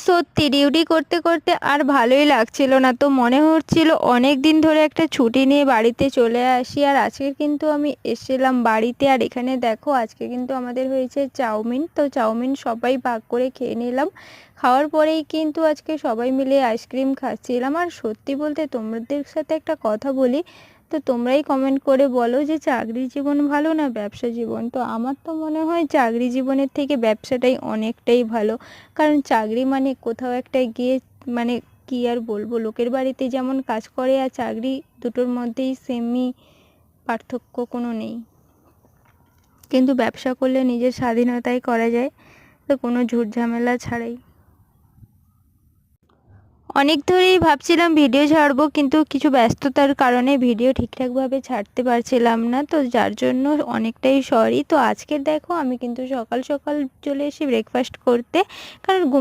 সত্যি ডিউটি করতে করতে আর ভালোই লাগছিল না, তো মনে হচ্ছিল অনেক দিন ধরে একটা ছুটি নিয়ে বাড়িতে চলে আসি। আর আজকে কিন্তু আমি এসেছিলাম বাড়িতে, আর এখানে দেখো আজকে কিন্তু আমাদের হয়েছে চাউমিন। তো চাউমিন সবাই ভাগ করে খেয়ে নিলাম। খাওয়ার পরেই কিন্তু আজকে সবাই মিলে আইসক্রিম খাচ্ছিলাম। আর সত্যি বলতে তোমাদের সাথে একটা কথা বলি, তো তোমরাই কমেন্ট করে বলো যে চাকরি জীবন ভালো না ব্যবসা জীবন। তো আমার তো মনে হয় চাকরি জীবনের থেকে ব্যবসাটাই অনেকটাই ভালো। কারণ চাকরি মানে কোথাও একটা গিয়ে, মানে কি আর বলবো, লোকের বাড়িতে যেমন কাজ করে আর চাকরি, দুটোর মধ্যেই সেমই, পার্থক্য কোনো নেই। কিন্তু ব্যবসা করলে নিজের স্বাধীনতায় করা যায়, তো কোনো ঝুট ঝামেলা ছাড়াই। অনেক ধরেই ভাবছিলাম ভিডিও ছাড়বো, কিন্তু কিছু ব্যস্ততার কারণে ভিডিও ঠিকঠাকভাবে ছাড়তে পারছিলাম না, তো যার জন্য অনেকটাই সরি। তো আজকে দেখো আমি কিন্তু সকাল সকাল চলে এসেছি ব্রেকফাস্ট করতে, কারণ ঘুম